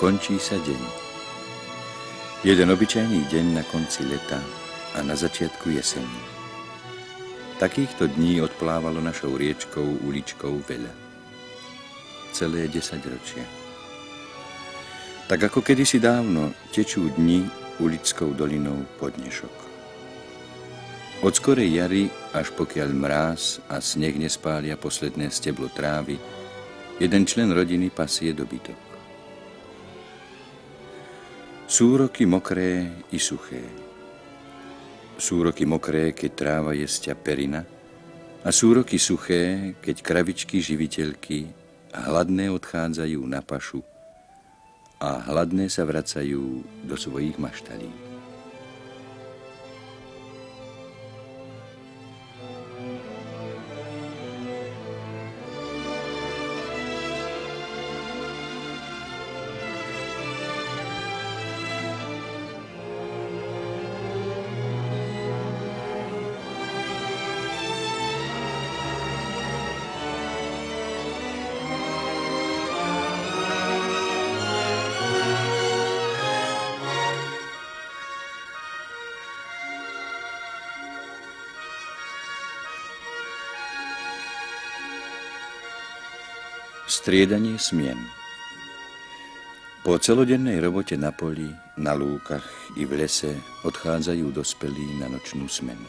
končí sa deň. Jeden obyčajný deň na konci leta a na začiatku jeseni. Takýchto dní odplávalo našou riečkou, uličkou veľa. Celé 10 ročia. Tak ako kedysi dávno tečú dni ulickou dolinou po dnešok. Od skorej jary až pokiaľ mráz a sneh nespália posledné steblo trávy, jeden člen rodiny pasie dobytok. Sú roky mokré i suché. Sú roky mokré, keď tráva jestia perina, a sú roky suché, keď kravičky živiteľky hladné odchádzajú na pašu a hladné sa vracajú do svojich maštalí. Striedanie smien. Po celodennej robote na poli, na lúkach i v lese odchádzajú dospelí na nočnú smenu.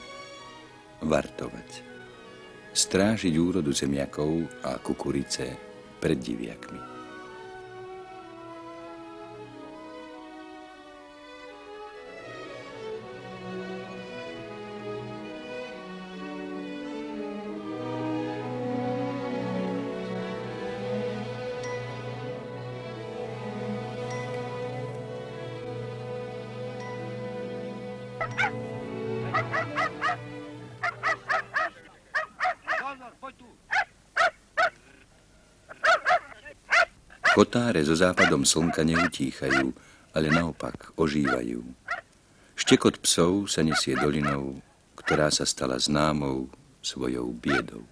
Vartovať. Strážiť úrodu zemiakov a kukurice pred diviakmi. Kotáre so západom slnka neutíchajú, ale naopak ožívajú. Štekot psov sa nesie dolinou, ktorá sa stala známou svojou biedou.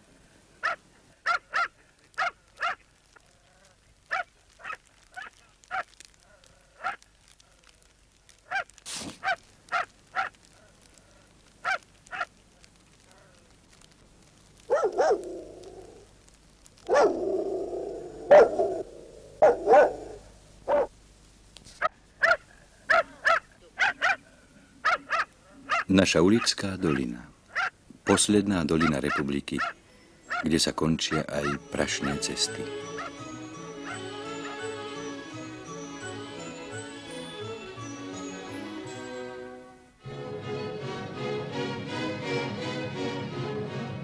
Naša ulická dolina. Posledná dolina republiky, kde sa končia aj prašné cesty.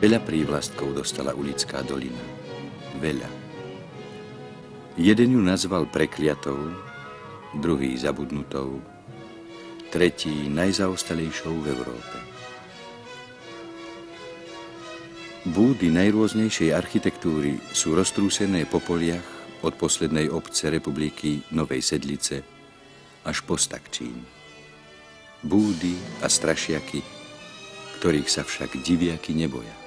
Veľa prívlastkov dostala ulická dolina. Veľa. Jeden ju nazval prekliatou, druhý zabudnutou, tretí najzaostalejšou v Európe. Búdy najrôznejšej architektúry sú roztrúsené po poliach od poslednej obce republiky Novej Sedlice až po Stakčín. Búdy a strašiaky, ktorých sa však diviaky neboja.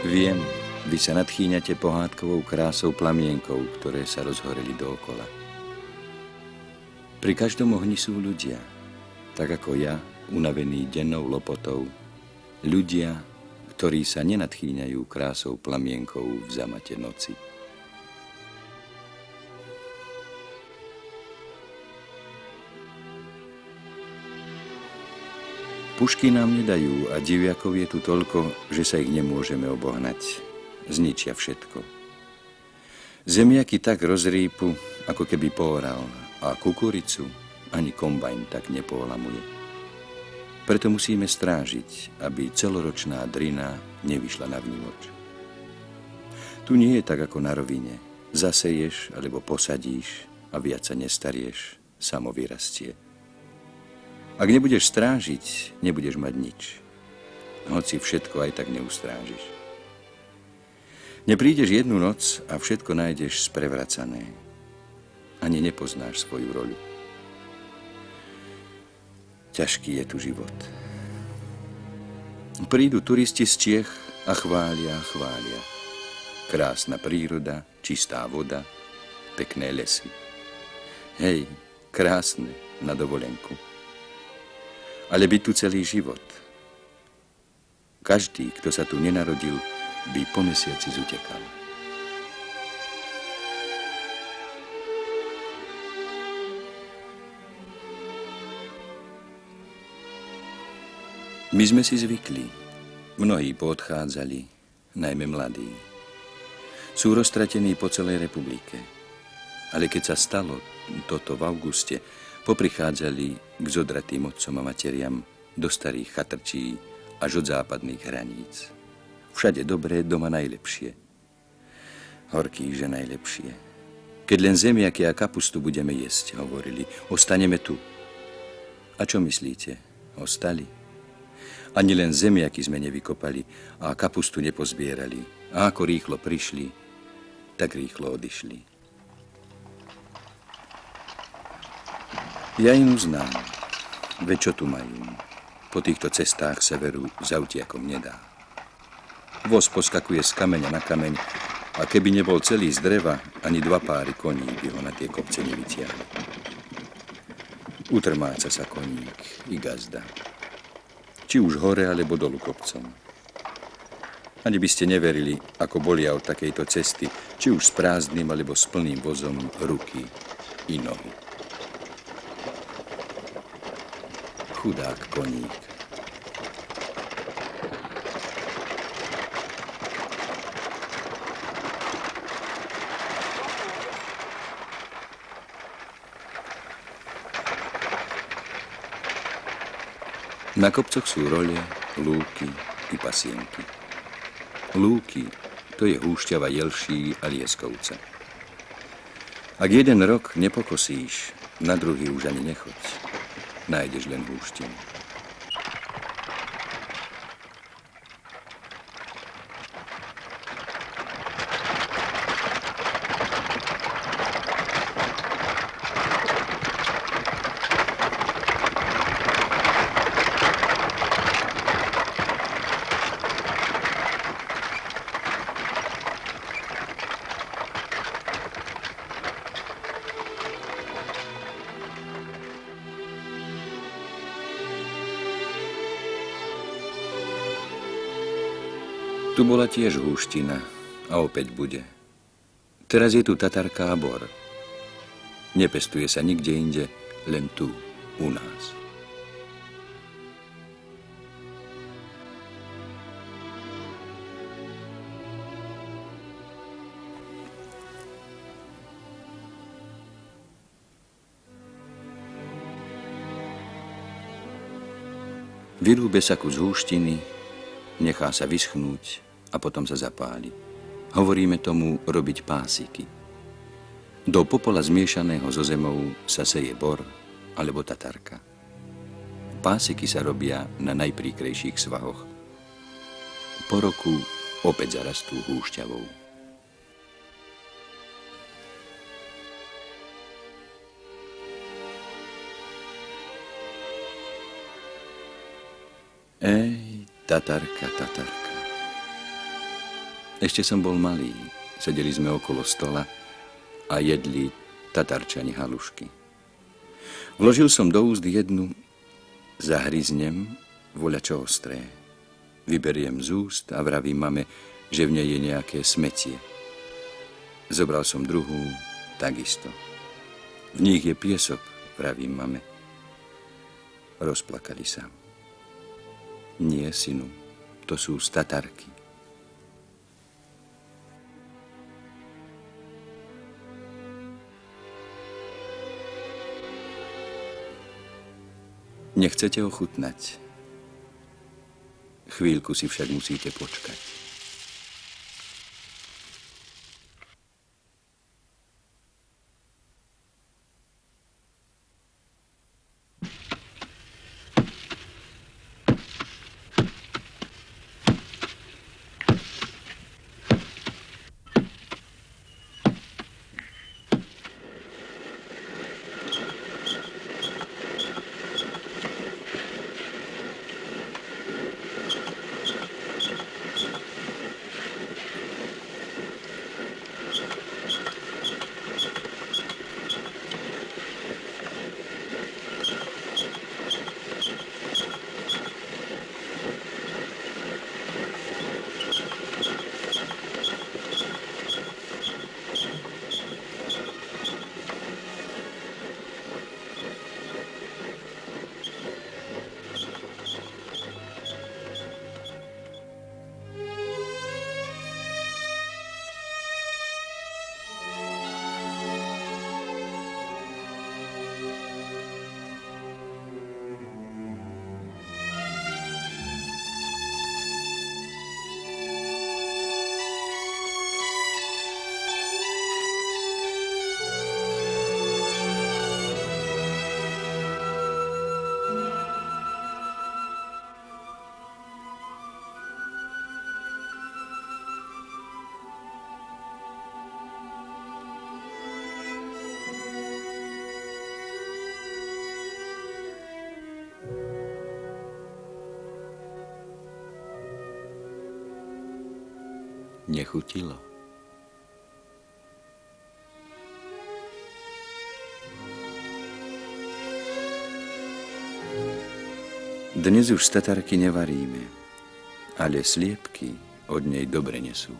Viem, vy sa nadchýňate pohádkovou krásou plamienkov, ktoré sa rozhoreli dookola. Pri každom ohni sú ľudia, tak ako ja, unavený dennou lopotou, ľudia, ktorí sa nenadchýňajú krásou plamienkov v zamate noci. Pušky nám nedajú a diviakov je tu toľko, že sa ich nemôžeme obohnať. Zničia všetko. Zemiaky tak rozrýpu, ako keby pooral, a kukuricu ani kombajn tak nepoolamuje. Preto musíme strážiť, aby celoročná drina nevyšla na vnívoč. Tu nie je tak ako na rovine. Zaseješ alebo posadíš a viac sa nestarieš, samo vyrastie. Ak nebudeš strážiť, nebudeš mať nič. Hoci všetko aj tak neustrážiš. Neprídeš jednu noc a všetko nájdeš sprevracané. Ani nepoznáš svoju roľu. Ťažký je tu život. Prídu turisti z Čiech a chvália. Krásna príroda, čistá voda, pekné lesy. Hej, krásne na dovolenku. Ale byť tu celý život. Každý, kto sa tu nenarodil, by po mesiaci zutekal. My sme si zvykli. Mnohí poodchádzali, najmä mladí. Sú roztratení po celej republike. Ale keď sa stalo toto v auguste, poprichádzali k zodratým otcom a materiam do starých chatrčí až od západných hraníc. Všade dobré, doma najlepšie. Horký, že najlepšie. Keď len zemiaky a kapustu budeme jesť, hovorili, ostaneme tu. A čo myslíte? Ostali? Ani len zemiaky sme nevykopali a kapustu nepozbierali. A ako rýchlo prišli, tak rýchlo odišli. Ja im znám, veď čo tu majú. Po týchto cestách severu za autiakom nedá. Voz poskakuje z kameňa na kameň a keby nebol celý z dreva, ani 2 páry koní by ho na tie kopce nevytiahli. Utrmáca sa koník i gazda. Či už hore, alebo dolu kopcom. Ani by ste neverili, ako bolia od takejto cesty, či už s prázdnym, alebo s plným vozom ruky i nohy. Chudák koník. Na kopcoch sú role, lúky i pasienky. Lúky, to je húšťava jelší a lieskovca. Ak jeden rok nepokosíš, na druhý už ani nechoď. Nájdeš len húštinu. Tu bola tiež húština a opäť bude. Teraz je tu tatarka a bor. Nepestuje sa nikde inde, len tu, u nás. Vyrúbe sa kus húštiny, nechá sa vyschnúť a potom sa zapáli. Hovoríme tomu robiť pásiky. Do popola zmiešaného so zemou sa seje bor alebo tatarka. Pásiky sa robia na najpríkrejších svahoch. Po roku opäť zarastú húšťavou. Ej, tatarka, tatarka. Ešte som bol malý. Sedeli sme okolo stola a jedli tatarčani halušky. Vložil som do úst jednu, zahryznem, voľačo ostré. Vyberiem z úst a vravím mame, že v nej je nejaké smetie. Zobral som druhú, takisto. V nich je piesok, vravím mame. Rozplakali sa. Nie, synu, to sú tatarky. Nechcete ochutnať. Chvíľku si však musíte počkať. Nechutilo. Dnes už tatarky nevaríme, ale sliepky od nej dobre nesú.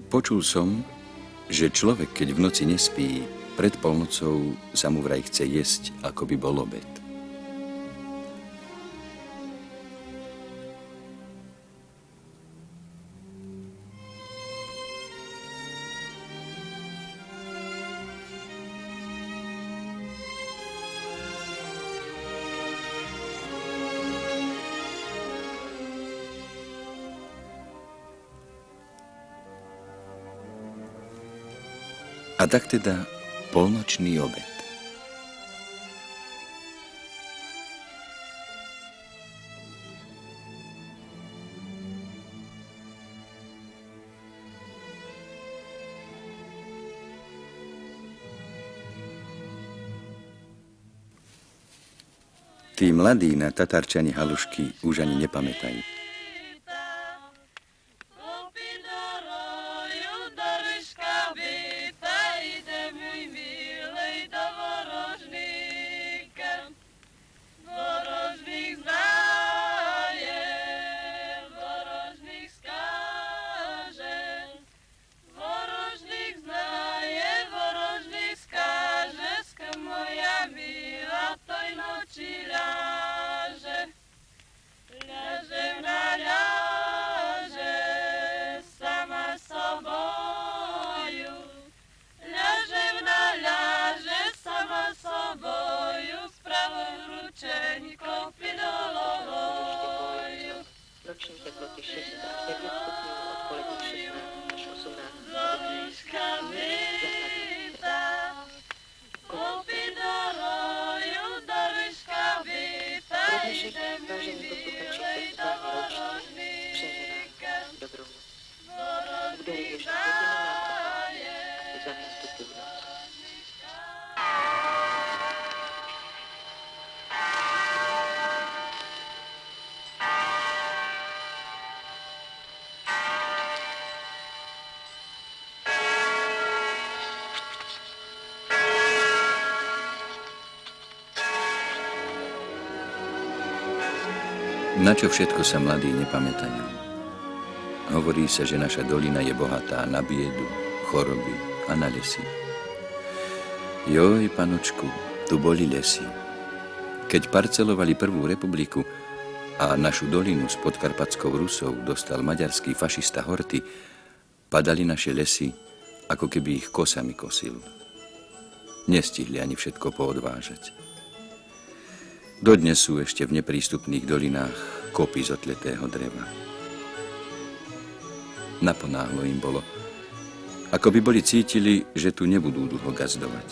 Počul som, že človek, keď v noci nespí, pred polnocou sa mu vraj chce jesť, ako by bol obed. A tak teda polnočný obed. Tí mladí na tatarčani halušky už ani nepamätajú. Ľaže v Na čo všetko sa mladí nepamätajú? Hovorí sa, že naša dolina je bohatá na biedu, choroby a na lesy. Joj, panočku, tu boli lesy. Keď parcelovali prvú republiku a našu dolinu s podkarpatskou Rusou dostal maďarský fašista Horthy, padali naše lesy, ako keby ich kosami kosil. Nestihli ani všetko poodvážať. Dodnes sú ešte v neprístupných dolinách kopy z otletého dreva. Naponáhlo im bolo, ako by boli cítili, že tu nebudú dlho gazdovať.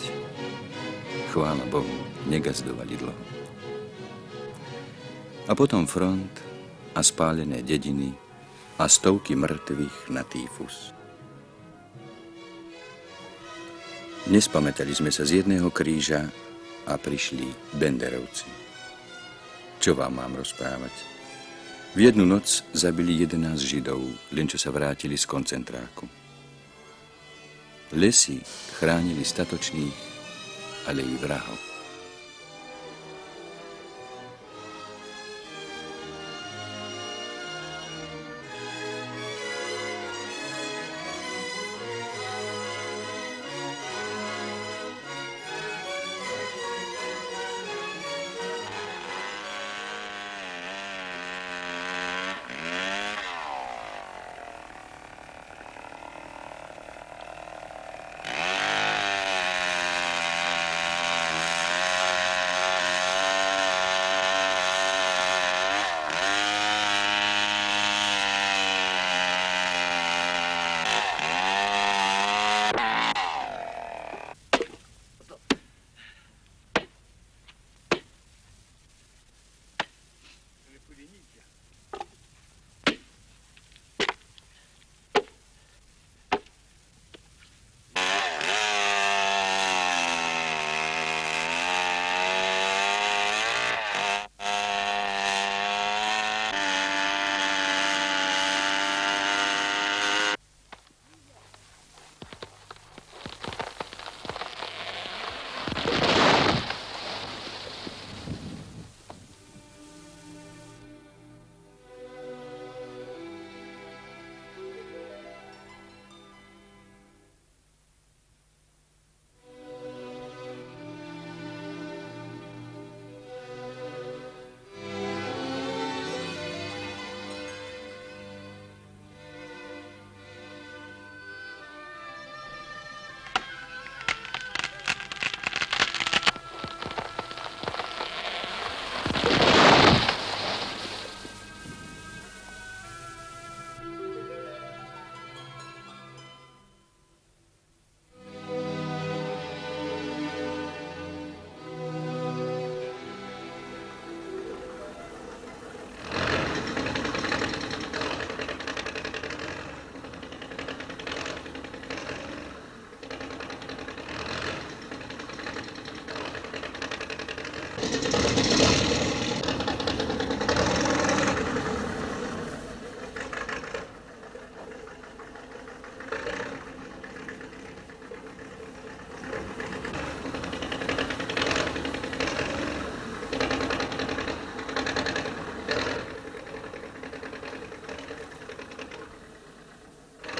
Chvála Bohu, negazdovali dlho. A potom front a spálené dediny a stovky mŕtvych na týfus. Nespamätali sme sa z jedného kríža a prišli Benderovci. Čo vám mám rozprávať? V jednu noc zabili 11 Židov, len čo sa vrátili z koncentráku. Lesy chránili statočných, ale i vrahov.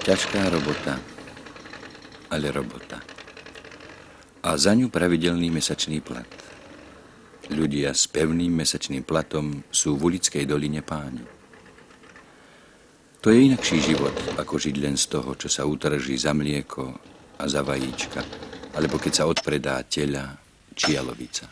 Ťažká robota, ale robota. A za ňu pravidelný mesačný plat. Ľudia s pevným mesačným platom sú v Ulickej doline páni. To je inakší život, ako žiť len z toho, čo sa utrží za mlieko a za vajíčka, alebo keď sa odpredá teľa či jalovica.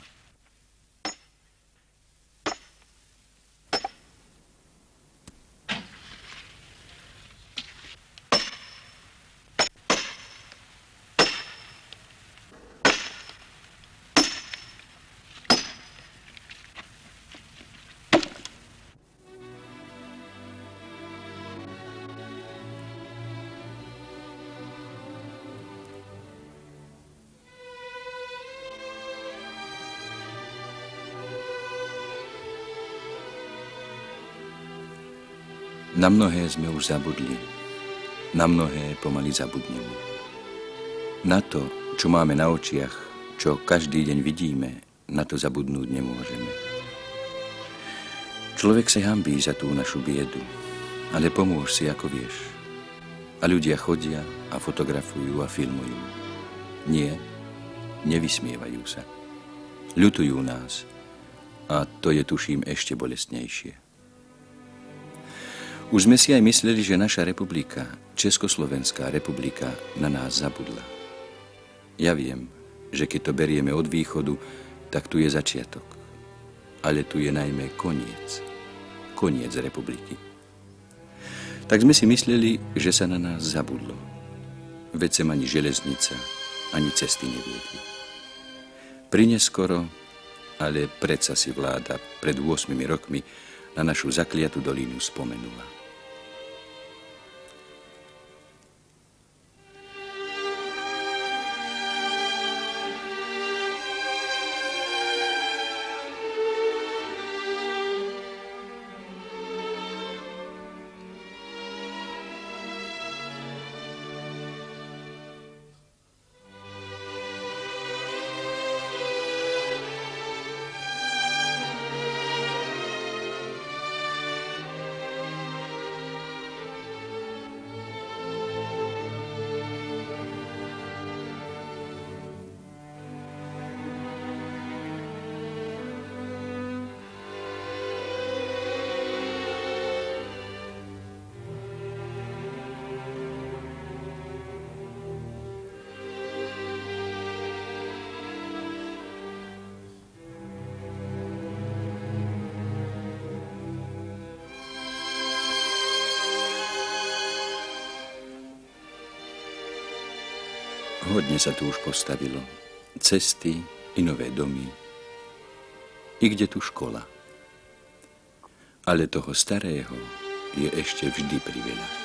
Na mnohé sme už zabudli, na mnohé pomaly zabudneme. Na to, čo máme na očiach, čo každý deň vidíme, na to zabudnúť nemôžeme. Človek sa hanbí za tú našu biedu, ale pomôž si, ako vieš. A ľudia chodia a fotografujú a filmujú. Nie, nevysmievajú sa. Ľutujú nás. A to je, tuším, ešte bolestnejšie. Už sme si aj mysleli, že naša republika, Československá republika, na nás zabudla. Ja viem, že keď to berieme od východu, tak tu je začiatok. Ale tu je najmä koniec. Koniec republiky. Tak sme si mysleli, že sa na nás zabudlo. Veď sem ani železnica, ani cesty neviedli. Prineskoro, ale predsa si vláda pred 8 rokmi na našu zakliatú dolínu spomenula. Hodne sa tu už postavilo. Cesty i nové domy. I kde tu škola. Ale toho starého je ešte vždy priveľa.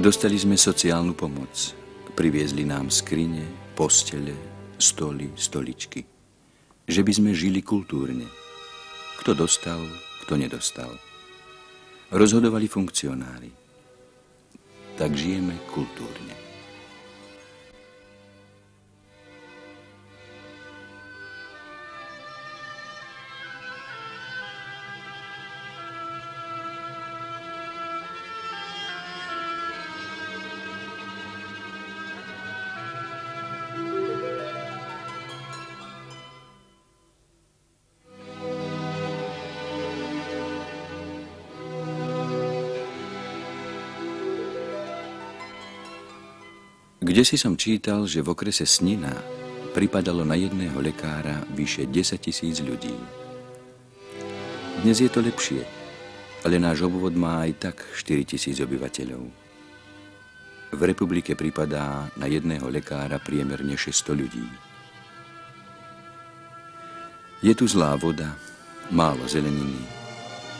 Dostali sme sociálnu pomoc. Priviezli nám skrine, postele, stoly, stoličky. Že by sme žili kultúrne. Kto dostal, kto nedostal. Rozhodovali funkcionári. Tak žijeme kultúrne. Kdesi som čítal, že v okrese Snina pripadalo na jedného lekára vyše 10 000 ľudí. Dnes je to lepšie, ale náš obvod má aj tak 4 000 obyvateľov. V republike pripadá na jedného lekára priemerne 600 ľudí. Je tu zlá voda, málo zeleniny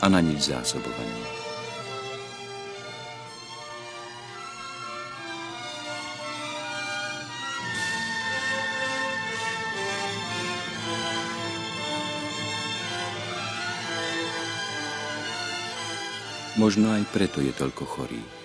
a na nič zásobovanie. Možno aj preto je toľko chorých.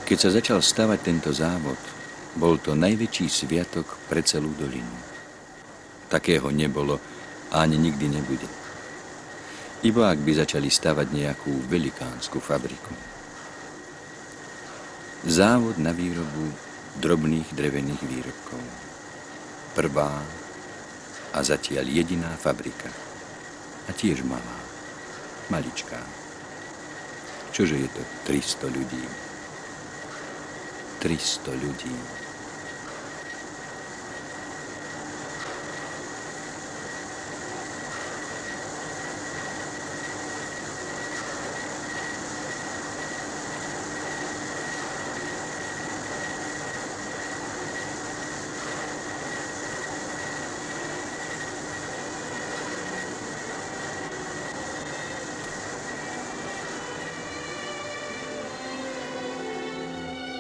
Keď sa začal stavať tento závod, bol to najväčší sviatok pre celú dolinu. Takého nebolo a ani nikdy nebude. Iba ak by začali stavať nejakú velikánsku fabriku. Závod na výrobu drobných drevených výrobkov. Prvá a zatiaľ jediná fabrika. A tiež malá. Maličká. Čože je to 300 ľudí? 300 ľudí.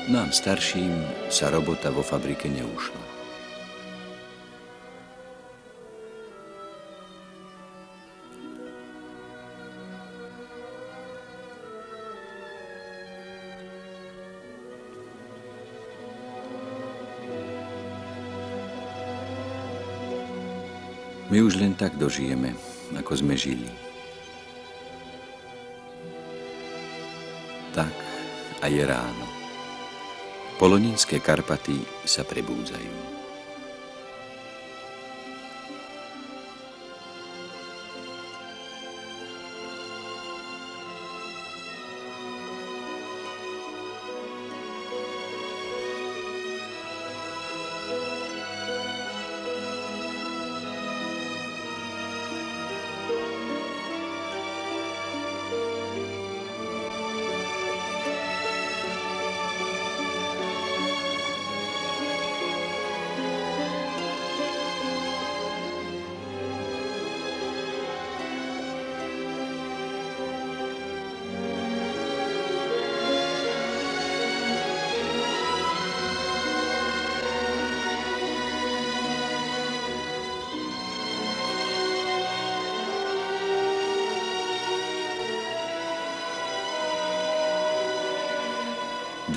Nám starším sa robota vo fabrike neušla. My už len tak dožijeme, ako sme žili. Tak a je ráno. Polonínske Karpaty sa prebúdzajú.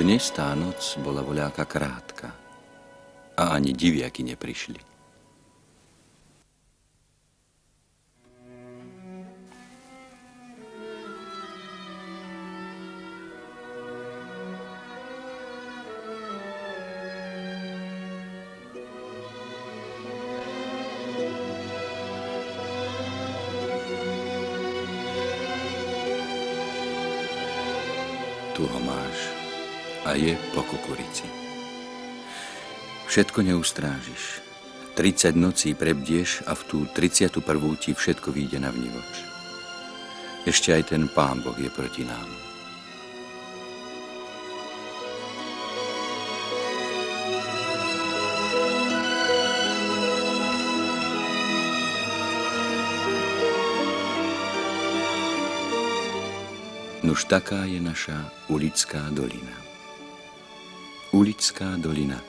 Dnes tá noc bola voľaká krátka a ani diviaky neprišli. Tu ho máš. A je po kukurici. Všetko neustrážiš. 30 nocí prebdieš a v tú 31. ti všetko vyjde na vnivoč. Ešte aj ten Pán Boh je proti nám. Nuž taká je naša Ulická dolina. Ulická dolina,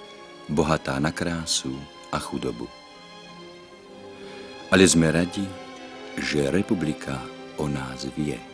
bohatá na krásu a chudobu. Ale sme radi, že republika o nás vie.